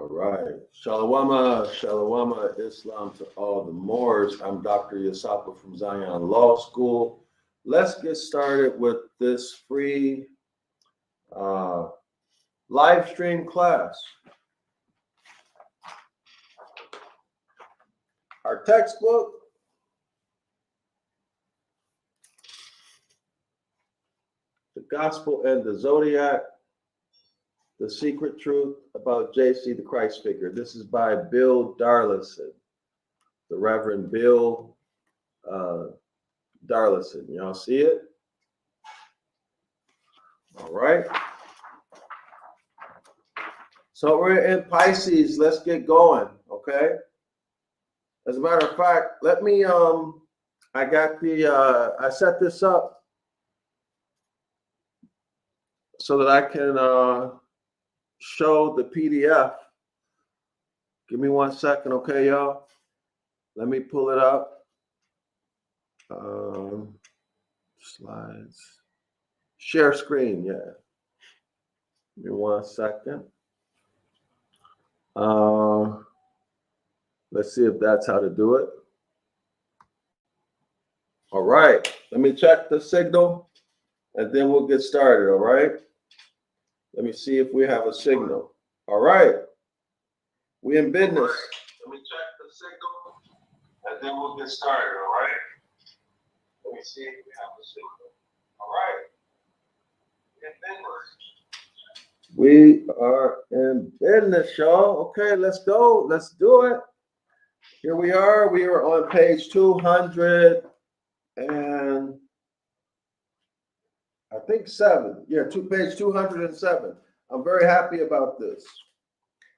right. Shalawama, Shalawama, Islam to all the Moors. I'm Dr. Yasapa from Zion Law School. Let's get started with this free live stream class. Our textbook, The Gospel and the Zodiac, The Secret Truth About JC the Christ Figure. This is by Bill Darrell-El, the Reverend Bill Darrell-El. Y'all see it? All right. So we're in Pisces. Let's get going, okay? As a matter of fact, let me, I set this up so that I can show the PDF. Give me 1 second, okay, y'all? Let me pull it up. Slides. Share screen, yeah. Give me 1 second. Let's see if that's how to do it. All right, let me check the signal and then we'll get started, all right? Let me see if we have a signal. All right, we in business. Let me check the signal and then we'll get started, all right? Let me see if we have a signal. All right, we are in business, y'all. Okay, let's go. Let's do it. Here we are. We are on page 200 and I think 7. Yeah, page 207. I'm very happy about this.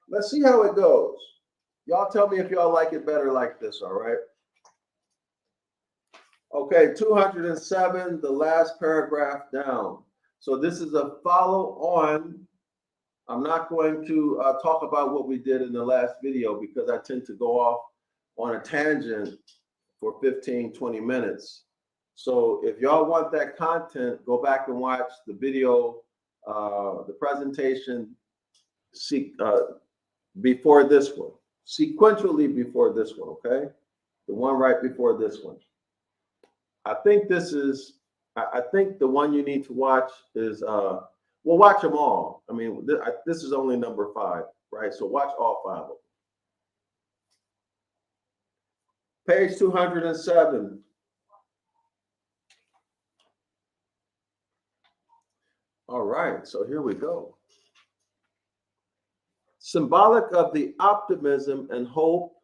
Let's see how it goes. Y'all tell me if y'all like it better like this, all right? Okay, 207, the last paragraph down. So this is a follow on. I'm not going to talk about what we did in the last video because I tend to go off on a tangent for 15, 20 minutes. So if y'all want that content, go back and watch the video, the presentation before this one, sequentially before this one, okay? The one right before this one. I think I think the one you need to watch is, well, watch them all. I mean, this is only number 5, right? So watch all 5 of them. Page 207. All right, so here we go. Symbolic of the optimism and hope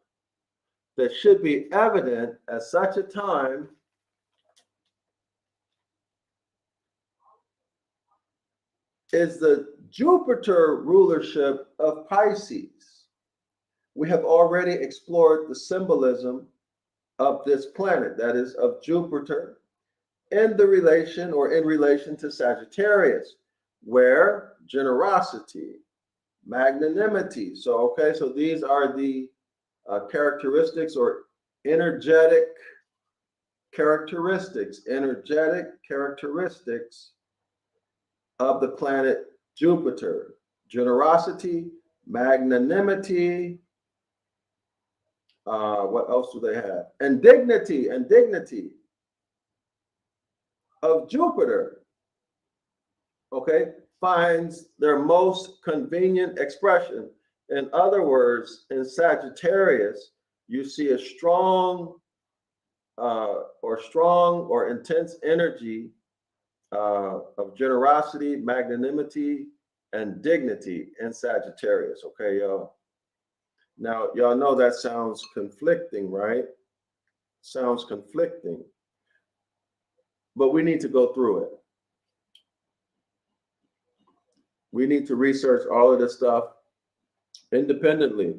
that should be evident at such a time is the Jupiter rulership of Pisces. We have already explored the symbolism of this planet, that is of Jupiter, in relation to Sagittarius, where generosity, magnanimity. So these are the characteristics or energetic characteristics of the planet Jupiter. Generosity, magnanimity, what else do they have? And dignity of Jupiter, okay, finds their most convenient expression. In other words, in Sagittarius, you see a strong or intense energy of generosity, magnanimity, and dignity in Sagittarius, okay, y'all? Now, y'all know that sounds conflicting, right? Sounds conflicting. But we need to go through it. We need to research all of this stuff independently.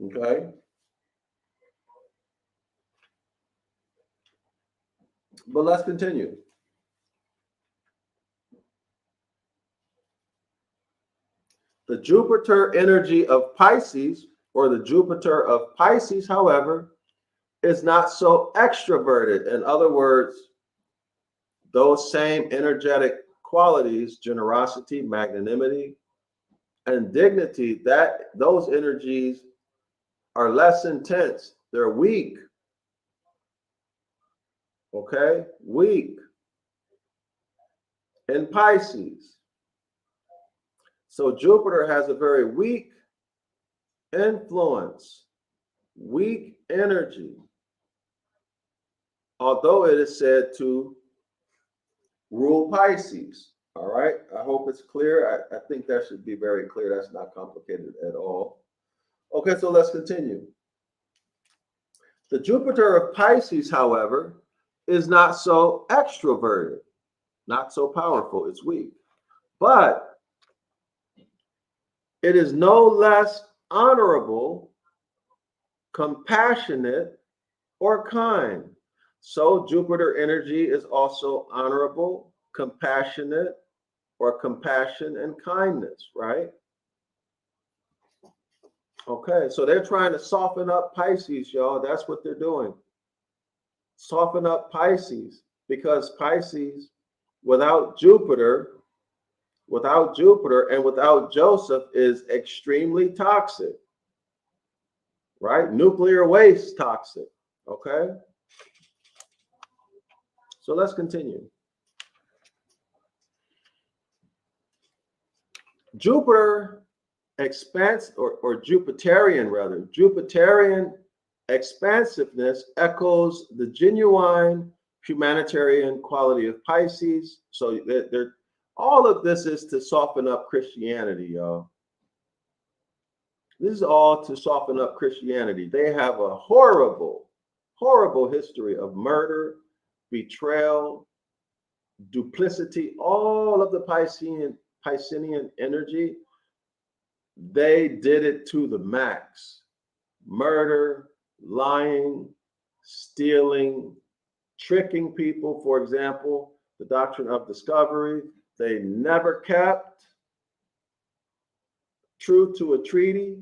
Okay? But let's continue. The Jupiter energy of Pisces, or the Jupiter of Pisces, however, is not so extroverted. In other words, those same energetic qualities, generosity, magnanimity, and dignity, those energies are less intense. They're weak. Okay? Weak in Pisces. So Jupiter has a very weak influence, weak energy, although it is said to rule Pisces. All right, I hope it's clear. I think that should be very clear. That's not complicated at all. Okay, so let's continue. The Jupiter of Pisces, however, is not so extroverted, not so powerful. It's weak. But it is no less honorable, compassionate, or kind. So Jupiter energy is also honorable, compassionate, or compassion and kindness, right? Okay, so they're trying to soften up Pisces, y'all. That's what they're doing. Soften up Pisces, because Pisces, without Jupiter and without Joseph, is extremely toxic, right? Nuclear waste toxic, okay? So let's continue. Jupiter or Jupiterian expansiveness echoes the genuine humanitarian quality of Pisces. So all of this is to soften up Christianity, y'all. This is all to soften up Christianity. They have a horrible, horrible history of murder, betrayal, duplicity, all of the Piscean energy. They did it to the max. Murder, lying, stealing, tricking people. For example, the doctrine of discovery. They never kept true to a treaty.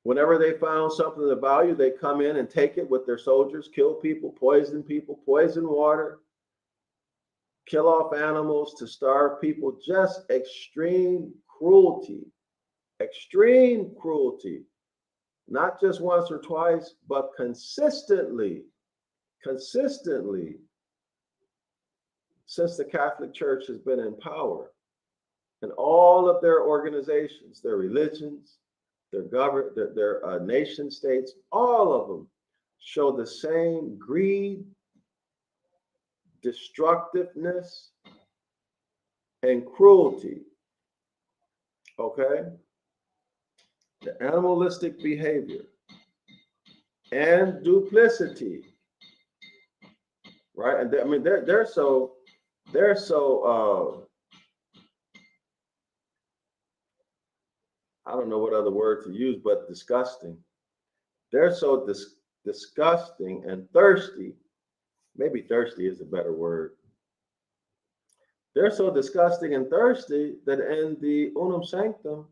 Whenever they found something of value, they come in and take it with their soldiers, kill people, poison water, kill off animals to starve people. Just extreme cruelty. Extreme cruelty. Not just once or twice, but consistently, since the Catholic Church has been in power. And all of their organizations, their religions, their nation states, all of them show the same greed, destructiveness, and cruelty. Okay? The animalistic behavior and duplicity, right? And they're so I don't know what other word to use, but disgusting. They're so disgusting and thirsty. Maybe thirsty is a better word. They're so disgusting and thirsty that in the Unum Sanctum,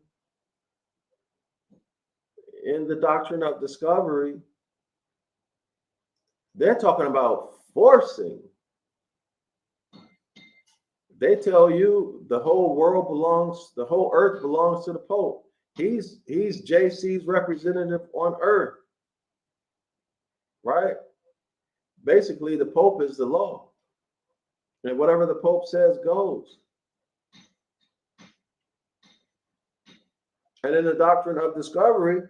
in the doctrine of discovery, they're talking about forcing. They tell you the whole earth belongs to the Pope. He's JC's representative on earth, right? Basically, the Pope is the law. And whatever the Pope says goes. And in the doctrine of discovery,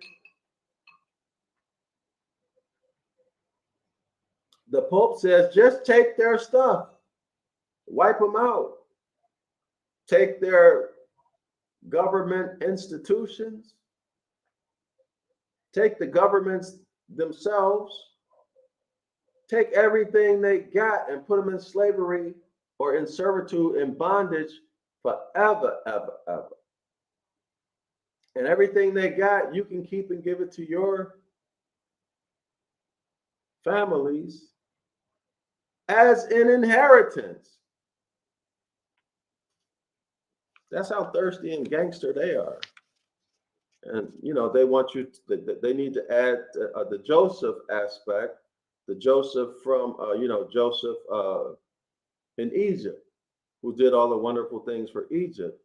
the Pope says, just take their stuff, wipe them out. Take their government institutions, take the governments themselves, take everything they got and put them in slavery or in servitude, in bondage forever, ever, ever. And everything they got, you can keep and give it to your families as an inheritance. That's how thirsty and gangster they are. And, they want you they need to add the Joseph aspect, the Joseph from, Joseph in Egypt, who did all the wonderful things for Egypt,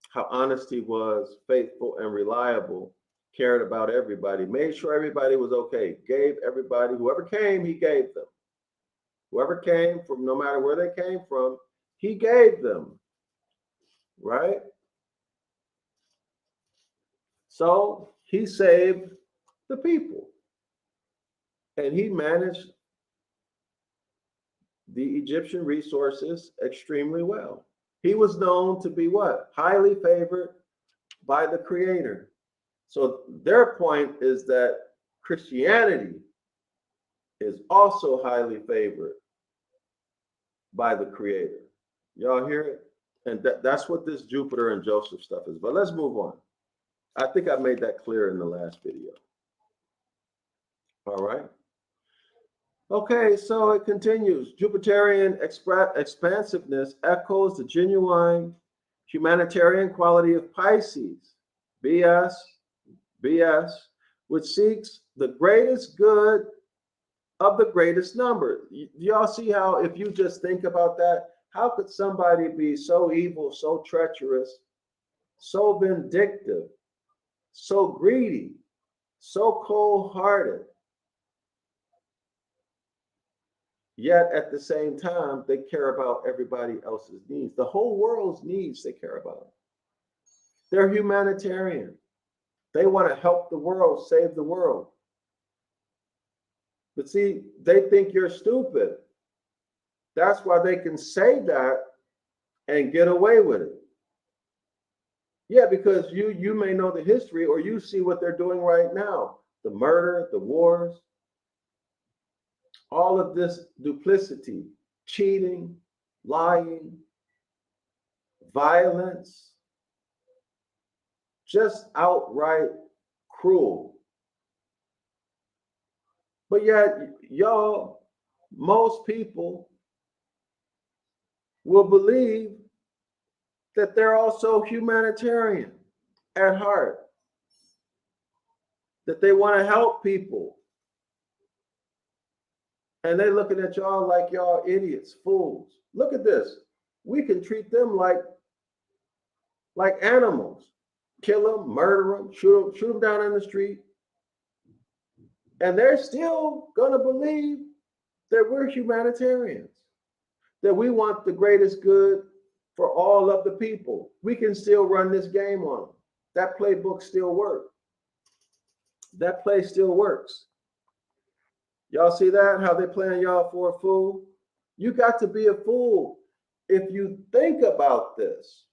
how honest he was, faithful and reliable, cared about everybody, made sure everybody was okay, gave everybody, whoever came, he gave them. Whoever came from, no matter where they came from, he gave them, right? So he saved the people, and he managed the Egyptian resources extremely well. He was known to be what? Highly favored by the Creator. So their point is that Christianity is also highly favored by the Creator. Y'all hear it? And that's what this Jupiter and Joseph stuff is. But let's move on. I think I made that clear in the last video. All right. Okay, so it continues. Jupiterian expansiveness echoes the genuine humanitarian quality of Pisces, BS, which seeks the greatest good of the greatest number. Y'all see how, if you just think about that, how could somebody be so evil, so treacherous, so vindictive, so greedy, so cold-hearted, yet at the same time, they care about everybody else's needs. The whole world's needs they care about. They're humanitarian. They want to help the world, save the world. But see, they think you're stupid. That's why they can say that and get away with it. Yeah, because you may know the history, or you see what they're doing right now. The murder, the wars, all of this duplicity, cheating, lying, violence, just outright cruel. But yet, y'all, most people will believe that they're also humanitarian at heart, that they want to help people. And they're looking at y'all like y'all idiots, fools. Look at this. We can treat them like animals. Kill them, murder them, shoot them down in the street. And they're still going to believe that we're humanitarians, that we want the greatest good for all of the people. We can still run this game on them. That playbook still works. That play still works. Y'all see that? How they playing y'all for a fool? You got to be a fool if you think about this.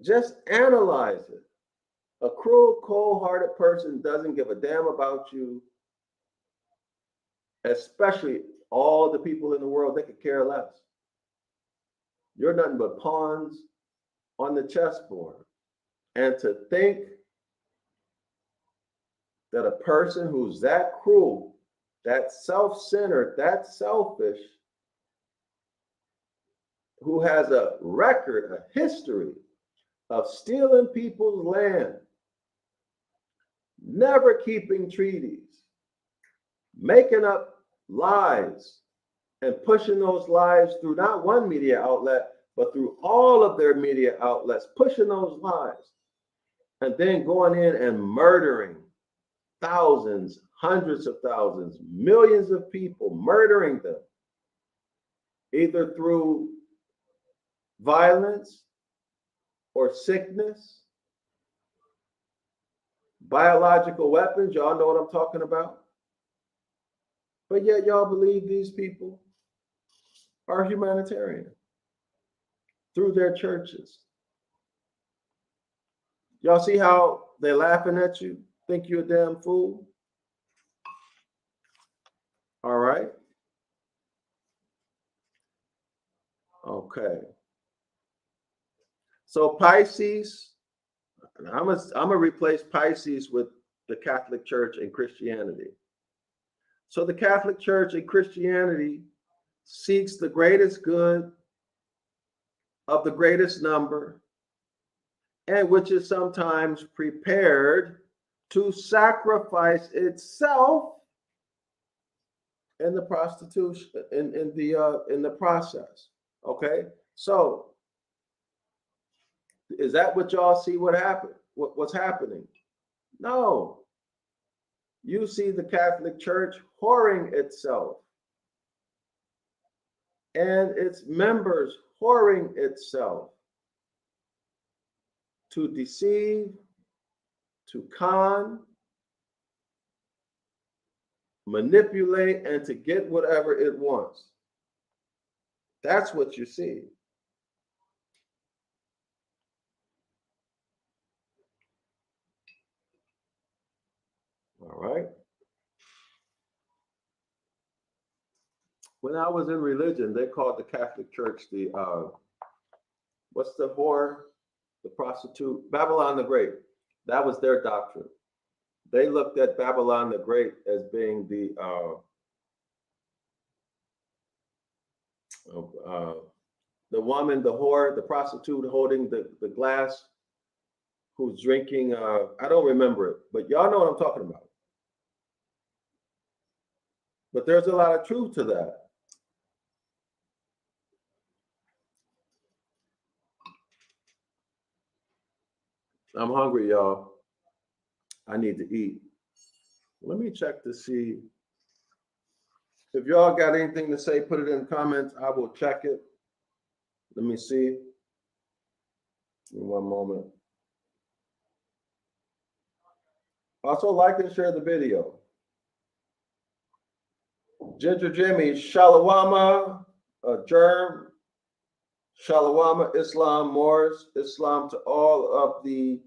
Just analyze it. A cruel, cold-hearted person doesn't give a damn about you, especially all the people in the world. They could care less. You're nothing but pawns on the chessboard. And to think that a person who's that cruel, that self-centered, that selfish, who has a record, a history of stealing people's land, never keeping treaties, making up lies, and pushing those lies through not one media outlet, but through all of their media outlets, pushing those lies, and then going in and murdering thousands, hundreds of thousands, millions of people, murdering them, either through violence or sickness, biological weapons. Y'all know what I'm talking about. But yet y'all believe these people are humanitarian through their churches. Y'all see how they're laughing at you? Think you're a damn fool? All right. Okay. So Pisces, I'm gonna replace Pisces with the Catholic Church and Christianity. So the Catholic Church and Christianity seeks the greatest good of the greatest number, and which is sometimes prepared to sacrifice itself in the prostitution, in the process. Okay, so is that what y'all see? What happened? What's happening? No, you see the Catholic Church whoring itself and its members whoring itself to deceive, to con, manipulate, and to get whatever it wants. That's what you see. All right. When I was in religion, they called the Catholic Church the what's the whore, the prostitute, Babylon the Great. That was their doctrine. They looked at Babylon the Great as being the woman, the whore, the prostitute holding the glass, who's drinking. I don't remember it, but y'all know what I'm talking about. But there's a lot of truth to that. I'm hungry, y'all. I need to eat. Let me check to see. If y'all got anything to say, put it in the comments. I will check it. Let me see. In one moment. Also, like and share the video. Ginger Jimmy, Shalawama, Germ, Shalawama, Islam, Moors, Islam to all of the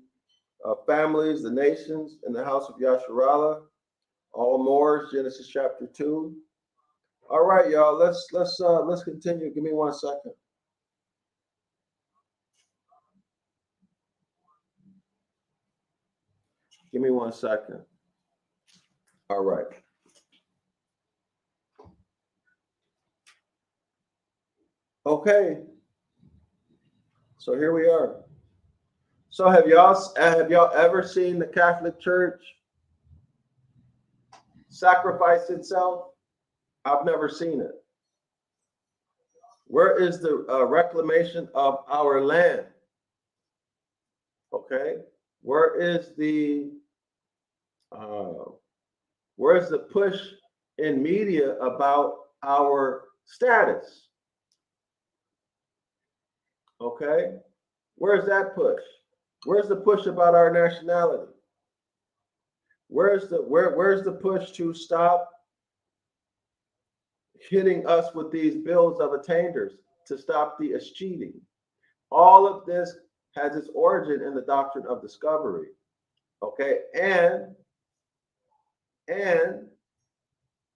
families, the nations in the House of Yasharala, all Moors, Genesis chapter 2. All right, y'all, let's continue. Give me 1 second. Give me 1 second. All right. Okay. So here we are. So have y'all ever seen the Catholic Church sacrifice itself? I've never seen it. Where is the reclamation of our land? Okay. Where's the push in media about our status? Okay. Where's that push? Where's the push about our nationality? Where's the push to stop hitting us with these bills of attainders, to stop the cheating? All of this has its origin in the doctrine of discovery. Okay, and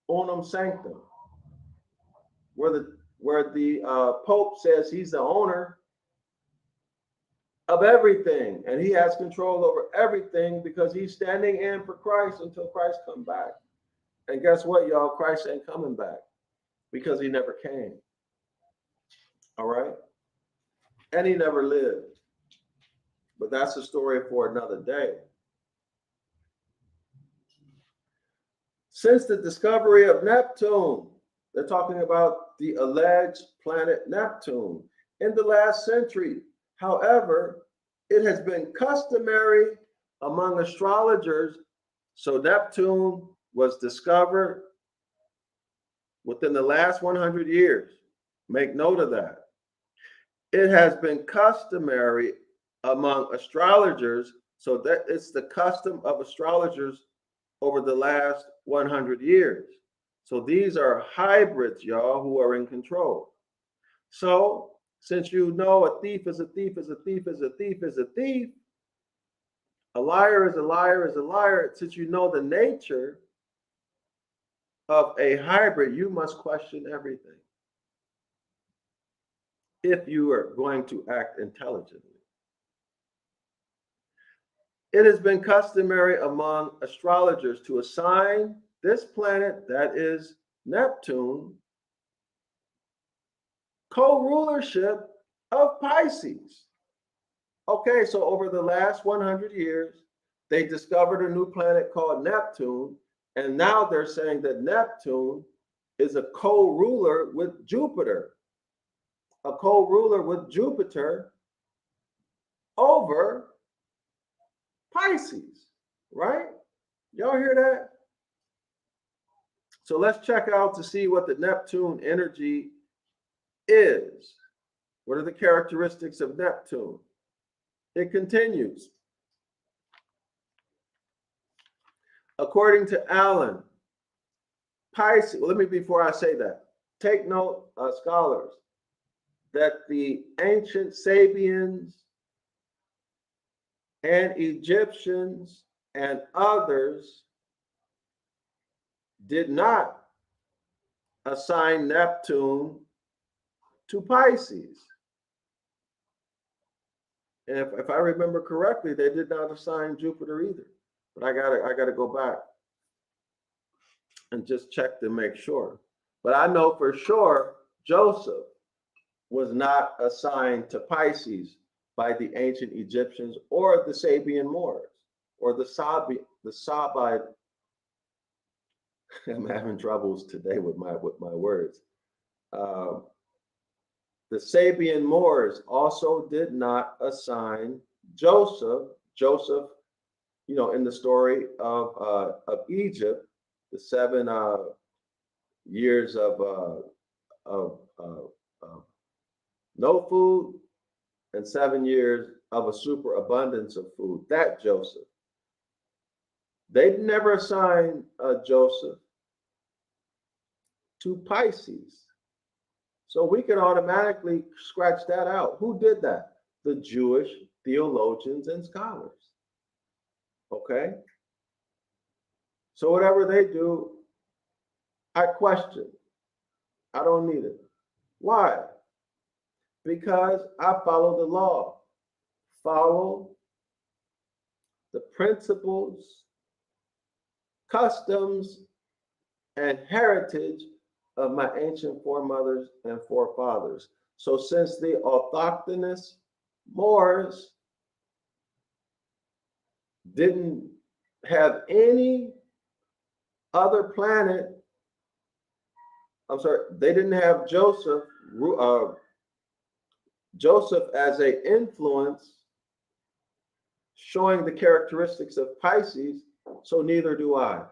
unum sanctum, where the Pope says he's the owner of everything, and he has control over everything because he's standing in for Christ until Christ comes back. And guess what, y'all? Christ ain't coming back because he never came. All right, and he never lived. But that's a story for another day. Since the discovery of Neptune, they're talking about the alleged planet Neptune in the last century. However, it has been customary among astrologers. So Neptune was discovered within the last 100 years. Make note of that. It has been customary among astrologers, so that it's the custom of astrologers over the last 100 years. So these are hybrids, y'all, who are in control. So since you know a thief is a thief is a thief is a thief is a thief, a liar is a liar is a liar, since you know the nature of a hybrid, you must question everything if you are going to act intelligently. It has been customary among astrologers to assign this planet, that is Neptune, co-rulership of Pisces. Okay, so over the last 100 years, they discovered a new planet called Neptune, and now they're saying that Neptune is a co-ruler with Jupiter. A co-ruler with Jupiter over Pisces, right? Y'all hear that? So let's check out to see what the Neptune energy is. What are the characteristics of Neptune? It continues. According to Allen, Pisces, well, before I say that, take note, scholars, that the ancient Sabians and Egyptians and others did not assign Neptune to Pisces. And if I remember correctly, they did not assign Jupiter either. But I gotta go back and just check to make sure. But I know for sure Joseph was not assigned to Pisces by the ancient Egyptians or the Sabian Moors or the Sabite. I'm having troubles today with my words. The Sabian Moors also did not assign Joseph. Joseph, in the story of Egypt, the 7 years of no food and 7 years of a superabundance of food. That Joseph. They never assigned Joseph to Pisces. So we can automatically scratch that out. Who did that? The Jewish theologians and scholars. Okay? So whatever they do, I question. I don't need it. Why? Because I follow the law. Follow the principles, customs, and heritage of my ancient foremothers and forefathers. So since the autochthonous Moors didn't have any other planet, they didn't have Joseph as an influence showing the characteristics of Pisces, so neither do I.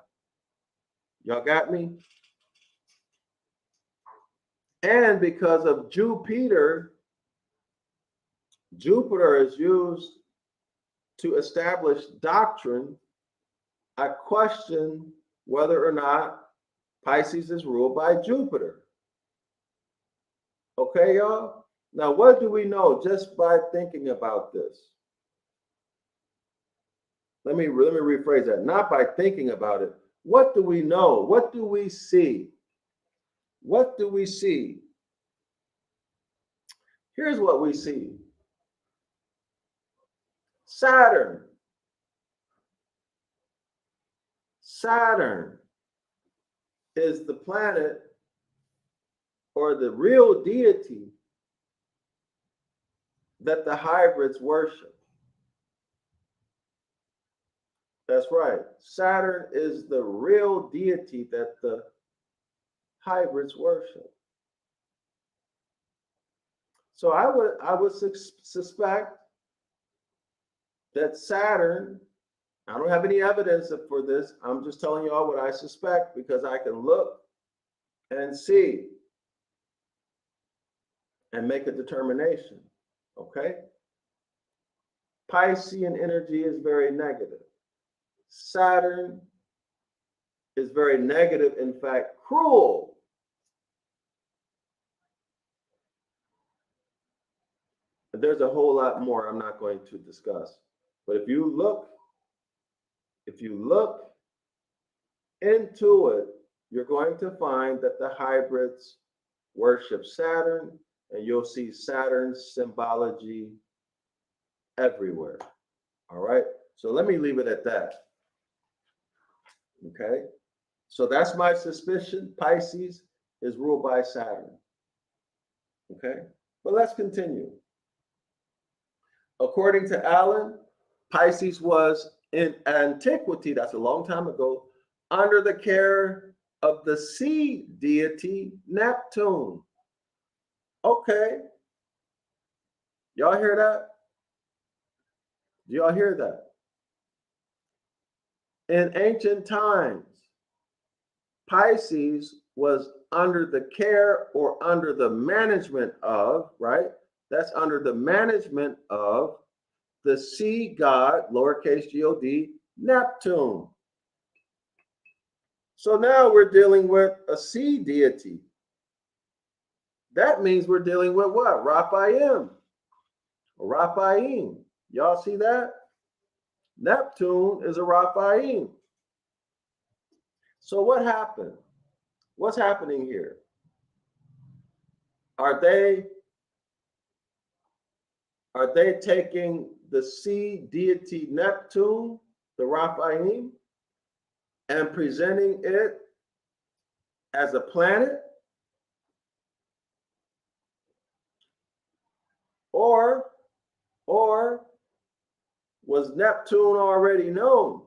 Y'all got me? And because of Jupiter is used to establish doctrine, I question whether or not Pisces is ruled by Jupiter. Okay, y'all? Now, what do we know just by thinking about this? Let me rephrase that. Not by thinking about it. What do we know? What do we see? What do we see? Here's what we see. Saturn. Saturn is the planet or the real deity that the hybrids worship. That's right. Saturn is the real deity that the hybrids worship. So I would suspect that Saturn, I don't have any evidence for this. I'm just telling you all what I suspect because I can look and see and make a determination. Okay? Piscean energy is very negative. Saturn is very negative, in fact, cruel. There's a whole lot more I'm not going to discuss. But if you look into it, you're going to find that the hybrids worship Saturn, and you'll see Saturn's symbology everywhere. All right? So let me leave it at that. Okay? So that's my suspicion. Pisces is ruled by Saturn. Okay? But let's continue. According to Allen, Pisces was in antiquity, that's a long time ago, under the care of the sea deity Neptune. Okay, y'all hear that? Do y'all hear that? In ancient times, Pisces was under the care or under the management of, right? That's under the management of the sea god, lowercase god, Neptune. So now we're dealing with a sea deity. That means we're dealing with what? Raphaim, Raphaim. Y'all see that? Neptune is a Raphaim. So what happened? What's happening here? Are they taking the sea deity Neptune, the Raphaim, and presenting it as a planet? Or was Neptune already known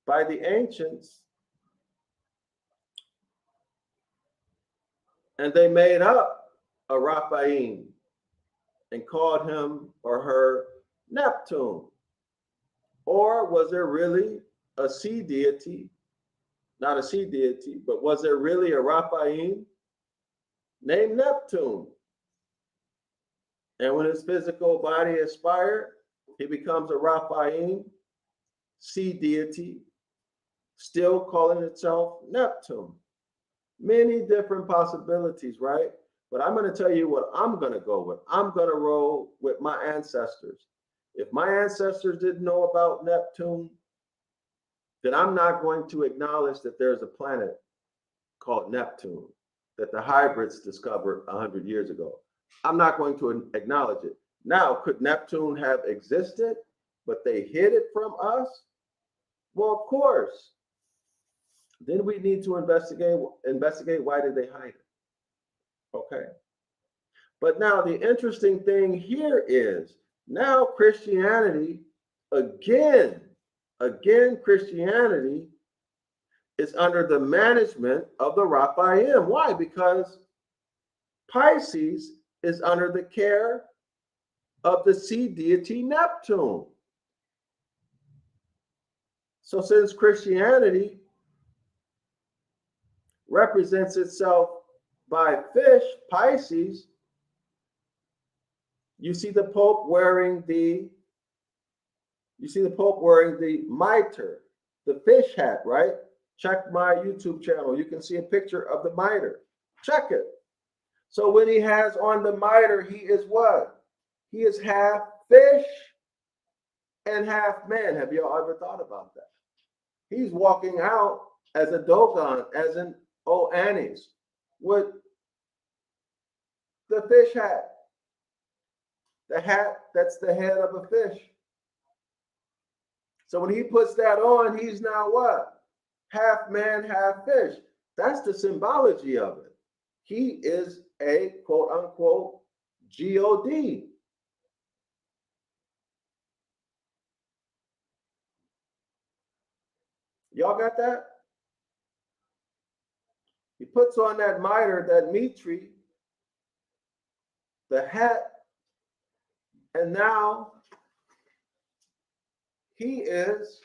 by the ancients and they made up a Raphaim and called him or her Neptune? Or was there really a sea deity, not a sea deity, but was there really a Raphaim named Neptune? And when his physical body expired, he becomes a Raphaim, sea deity, still calling itself Neptune. Many different possibilities, right? But I'm going to tell you what I'm going to go with. I'm going to roll with my ancestors. If my ancestors didn't know about Neptune, then I'm not going to acknowledge that there's a planet called Neptune that the hybrids discovered 100 years ago. I'm not going to acknowledge it. Now, could Neptune have existed, but they hid it from us? Well, of course. Then we need to investigate why did they hide it? Okay. But now the interesting thing here is now Christianity, again, Christianity is under the management of the Raphaim. Why? Because Pisces is under the care of the sea deity Neptune. So since Christianity represents itself by fish, Pisces, you see the Pope wearing the mitre, the fish hat, right? Check my YouTube channel. You can see a picture of the mitre. Check it. So when he has on the mitre, he is what? He is half fish and half man. Have y'all ever thought about that? He's walking out as a Dogon, as an Oannes, with the fish hat. The hat, that's the head of a fish. So when he puts that on, he's now what? Half man, half fish. That's the symbology of it. He is a quote unquote God. Y'all got that? He puts on that mitre, that mitri, the hat, and now he is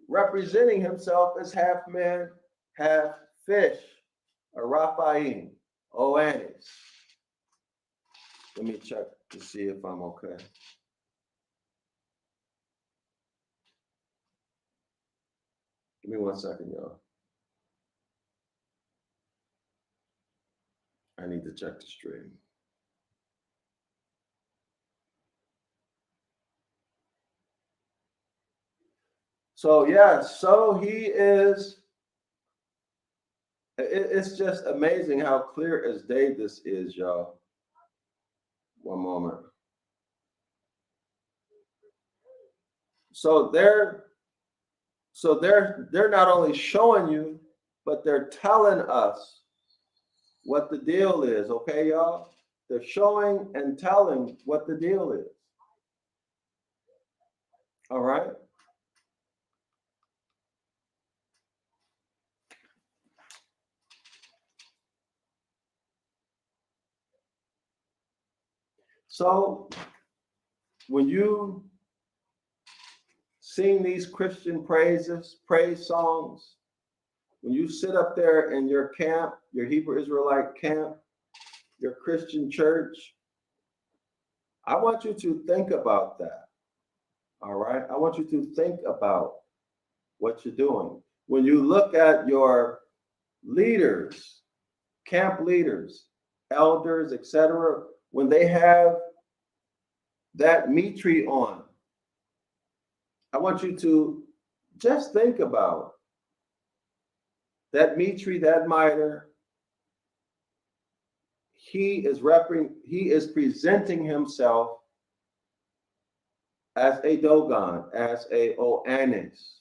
representing himself as half man, half fish, a Raphaim, Oannes. Let me check to see if I'm okay. Give me 1 second, y'all. I need to check the stream. So yeah, so he is, it's just amazing how clear as day this is, y'all. One moment. So they're not only showing you, but they're telling us what the deal is, okay, y'all? They're showing and telling what the deal is. All right? So when you sing these Christian praise songs, when you sit up there in your camp, your Hebrew Israelite camp, your Christian church, I want you to think about that. All right? I want you to think about what you're doing. When you look at your leaders, camp leaders, elders, etc., when they have that mitri on, I want you to just think about that mitri, that mitre. He is presenting himself as a Dogon, as a Oannes.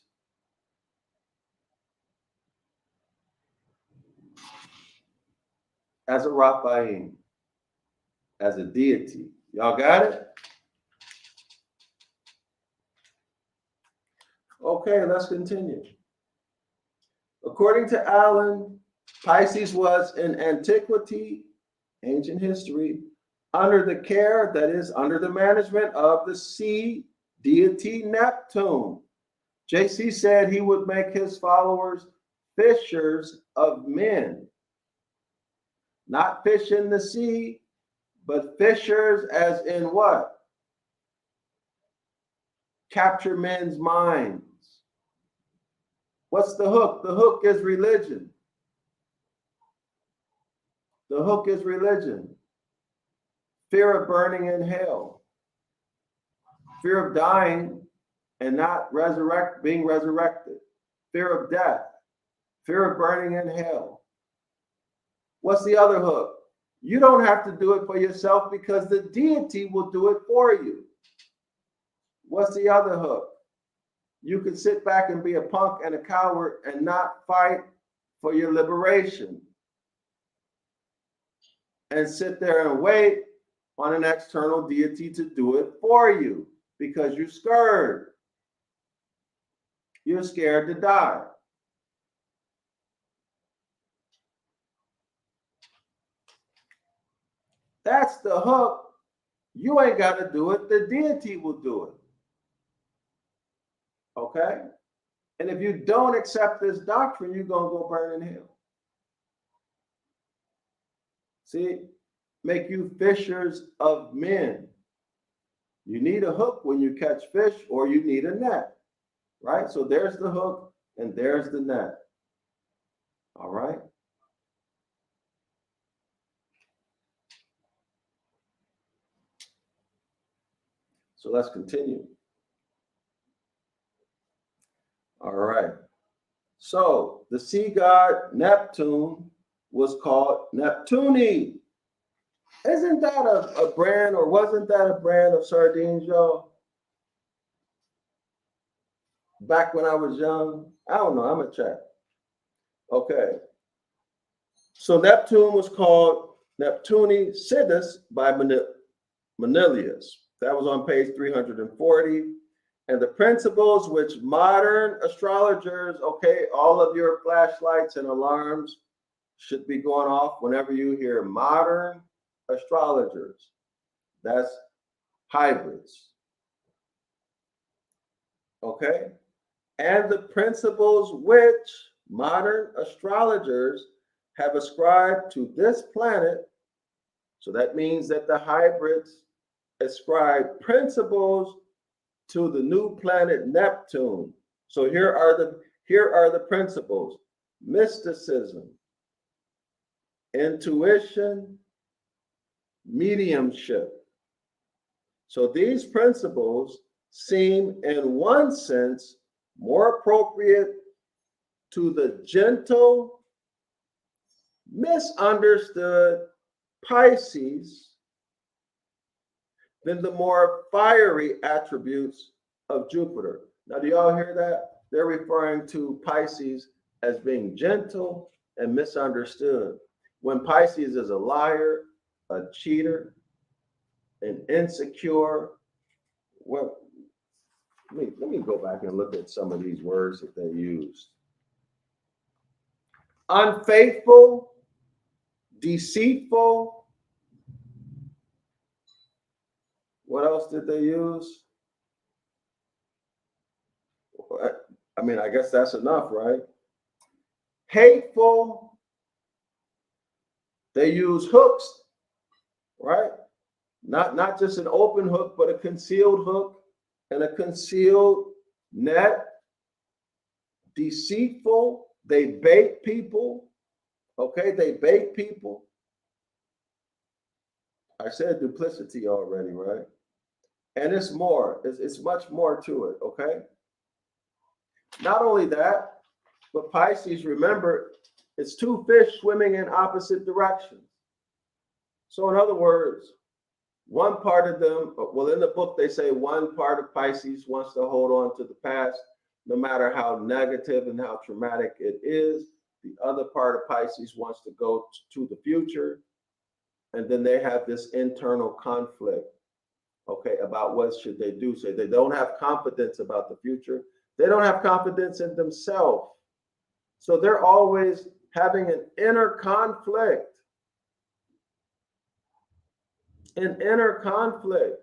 As a Raphaim, as a deity. Y'all got it? Okay, let's continue. According to Allen, Pisces was in antiquity, ancient history, under the care, that is, under the management of the sea deity Neptune. JC said he would make his followers fishers of men. Not fish in the sea, but fishers as in what? Capture men's minds. What's the hook? The hook is religion. The hook is religion. Fear of burning in hell. Fear of dying and not being resurrected. Fear of death. Fear of burning in hell. What's the other hook? You don't have to do it for yourself because the deity will do it for you. What's the other hook? You can sit back and be a punk and a coward and not fight for your liberation. And sit there and wait on an external deity to do it for you because you're scared. You're scared to die. That's the hook. You ain't got to do it. The deity will do it. Okay? And if you don't accept this doctrine, you're going to go burn in hell. See? Make you fishers of men. You need a hook when you catch fish, or you need a net. Right? So there's the hook and there's the net. All right? So let's continue. All right. So the sea god Neptune was called Neptuni. Isn't that a brand, or wasn't that a brand of sardines, y'all? Back when I was young? I don't know. I'm going to check. Okay. So Neptune was called Neptuni Sidus by Manilius. That was on page 340. And the principles which modern astrologers, okay, all of your flashlights and alarms should be going off whenever you hear modern astrologers. That's hybrids. Okay? And the principles which modern astrologers have ascribed to this planet. So that means that the hybrids ascribe principles to the new planet Neptune. So here are the principles: mysticism, intuition, mediumship. So these principles seem in one sense more appropriate to the gentle, misunderstood Pisces than the more fiery attributes of Jupiter. Now, do y'all hear that? They're referring to Pisces as being gentle and misunderstood, when Pisces is a liar, a cheater, an insecure. Well, let me go back and look at some of these words that they used. Unfaithful, deceitful, What else did they use? I mean, I guess that's enough, right? Hateful. They use hooks, right? Not just an open hook, but a concealed hook and a concealed net. Deceitful. They bait people. Okay, they bait people. I said duplicity already, right? And it's more. It's much more to it, okay? Not only that, but Pisces, remember, it's two fish swimming in opposite directions. So in other words, one part of them, well, in the book, they say one part of Pisces wants to hold on to the past, no matter how negative and how traumatic it is. The other part of Pisces wants to go to the future. And then they have this internal conflict, okay, about what should they do. So they don't have confidence about the future. They don't have confidence in themselves. So they're always having an inner conflict. An inner conflict.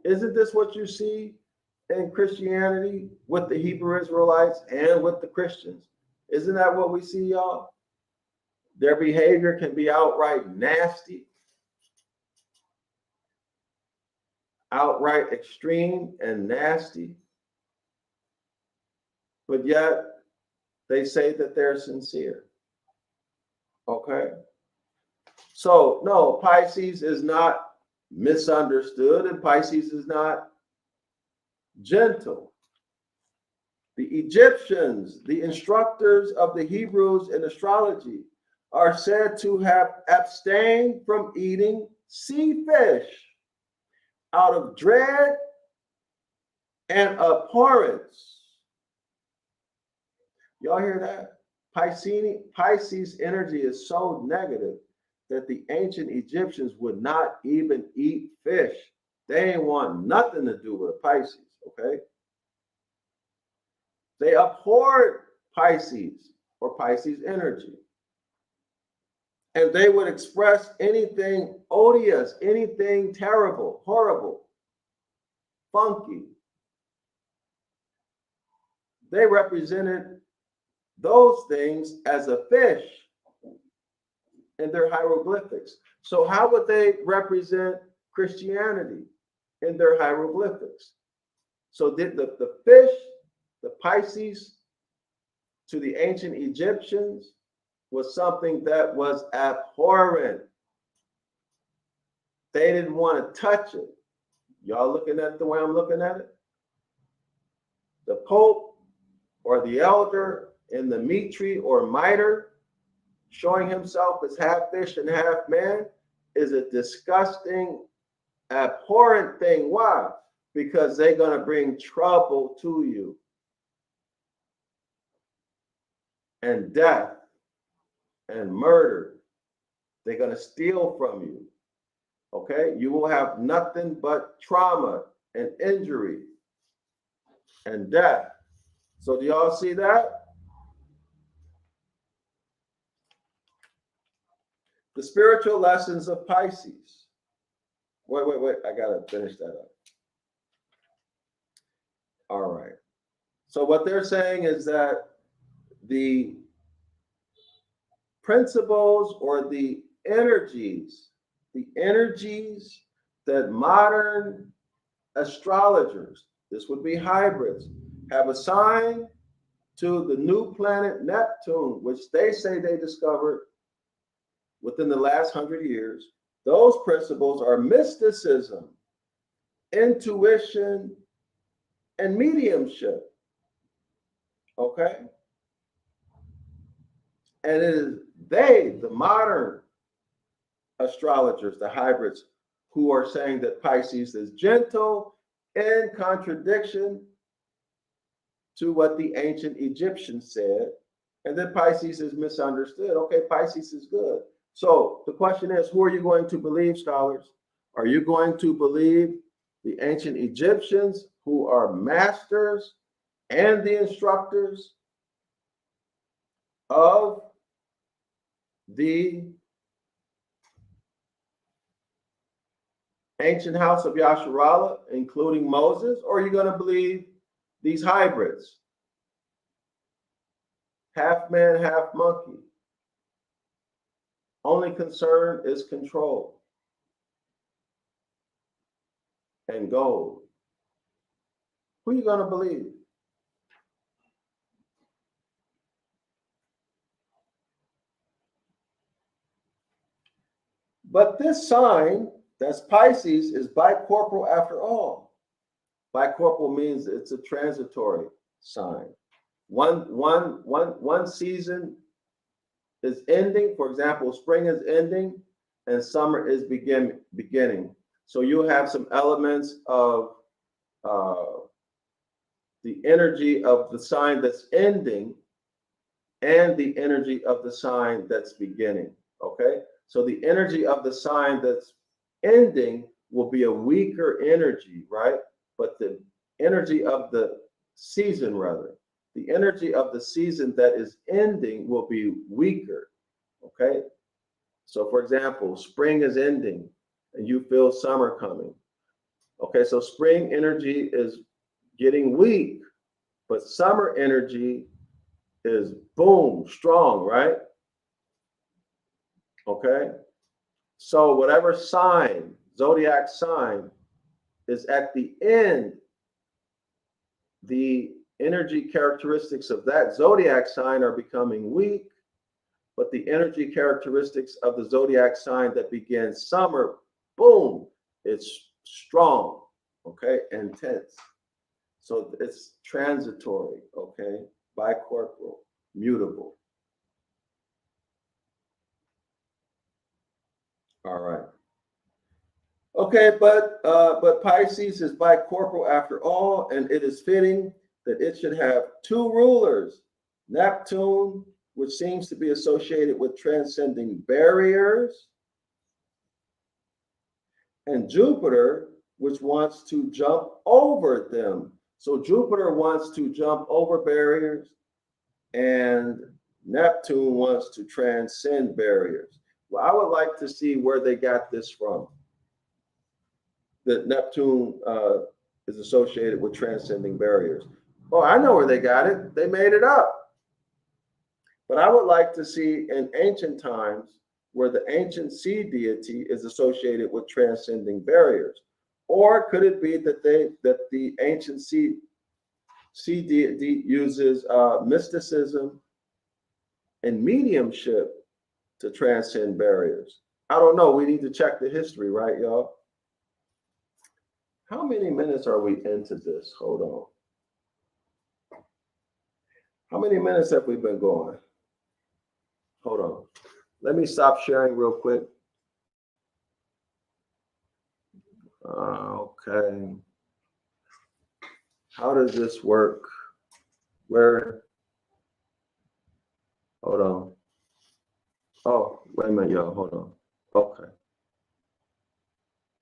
Isn't this what you see in Christianity with the Hebrew Israelites and with the Christians? Isn't that what we see, y'all? Their behavior can be outright nasty, outright extreme and nasty, but yet they say that they're sincere. Okay? So, no, Pisces is not misunderstood, and Pisces is not gentle. The Egyptians, the instructors of the Hebrews in astrology, are said to have abstained from eating sea fish out of dread and abhorrence. Y'all hear that? Pisces energy is so negative that the ancient Egyptians would not even eat fish. They ain't want nothing to do with Pisces, okay? They abhorred Pisces or Pisces energy. And they would express anything odious, anything terrible, horrible, funky. They represented those things as a fish in their hieroglyphics. So how would they represent Christianity in their hieroglyphics? So did the fish, the Pisces, to the ancient Egyptians was something that was abhorrent. They didn't want to touch it. Y'all looking at it the way I'm looking at it? The Pope or the elder in the mitre or mitre, showing himself as half fish and half man, is a disgusting, abhorrent thing. Why? Because they're going to bring trouble to you and death and murder. They're going to steal from you. Okay? You will have nothing but trauma and injury and death. So do y'all see that? The spiritual lessons of Pisces. Wait. I got to finish that up. All right. So what they're saying is that the principles or the energies that modern astrologers, this would be hybrids, have assigned to the new planet Neptune, which they say they discovered within the last 100 years, those principles are mysticism, intuition, and mediumship. Okay? And it is they, the modern astrologers, the hybrids, who are saying that Pisces is gentle, in contradiction to what the ancient Egyptians said, and that Pisces is misunderstood. Okay, Pisces is good. So the question is, who are you going to believe, scholars? Are you going to believe the ancient Egyptians, who are masters and the instructors of the ancient House of Yasharala, including Moses, or are you going to believe these hybrids? Half man, half monkey. Only concern is control and gold. Who are you going to believe? But this sign, that's Pisces, is bicorporal after all. Bicorporal means it's a transitory sign. One season is ending. For example, spring is ending and summer is beginning. So you'll have some elements of the energy of the sign that's ending and the energy of the sign that's beginning. Okay, so the energy of the sign that's ending will be a weaker energy, right? But the energy of the season, rather, the energy of the season that is ending will be weaker. Okay, so for example, spring is ending and you feel summer coming. Okay, so spring energy is getting weak, but summer energy is boom, strong, right? Okay, so whatever sign, zodiac sign, is at the end, the energy characteristics of that zodiac sign are becoming weak, but the energy characteristics of the zodiac sign that begins summer, boom, it's strong, okay, intense. So it's transitory, okay, bicorporal, mutable. All right. Okay, but Pisces is bicorporal after all, and it is fitting that it should have two rulers, Neptune, which seems to be associated with transcending barriers, and Jupiter, which wants to jump over them. So Jupiter wants to jump over barriers, and Neptune wants to transcend barriers. Well, I would like to see where they got this from, that Neptune is associated with transcending barriers. Oh, I know where they got it. They made it up. But I would like to see in ancient times where the ancient sea deity is associated with transcending barriers. Or could it be that the ancient sea deity uses mysticism and mediumship to transcend barriers? I don't know. We need to check the history, right, y'all? How many minutes are we into this? Hold on. How many minutes have we been going? Hold on. Let me stop sharing real quick. Okay. How does this work? Where? Hold on. Oh, wait a minute, y'all. Hold on. Okay.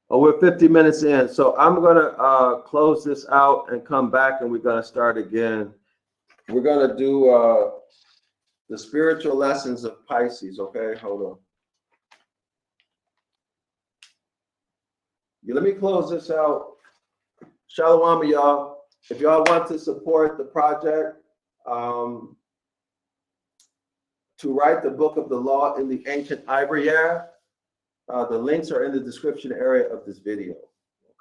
Oh, we're 50 minutes in. So I'm going to close this out and come back, and we're going to start again. We're going to do the spiritual lessons of Pisces. Okay, hold on. Yeah, let me close this out. Shalom, y'all. If y'all want to support the project, to write the book of the law in the ancient Ibaryath, the links are in the description area of this video.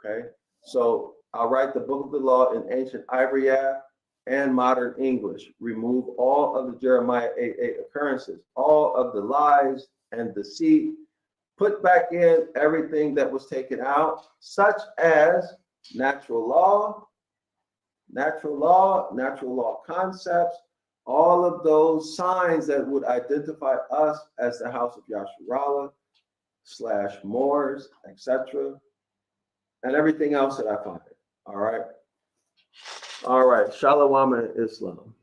Okay, so I'll write the book of the law in ancient Ibaryath and modern English. Remove all of the Jeremiah 8:8 occurrences, all of the lies and deceit. Put back in everything that was taken out, such as natural law concepts, all of those signs that would identify us as the House of Yasharala / Moors, etc., and everything else that I find. All right. All right. Shalom and Islam.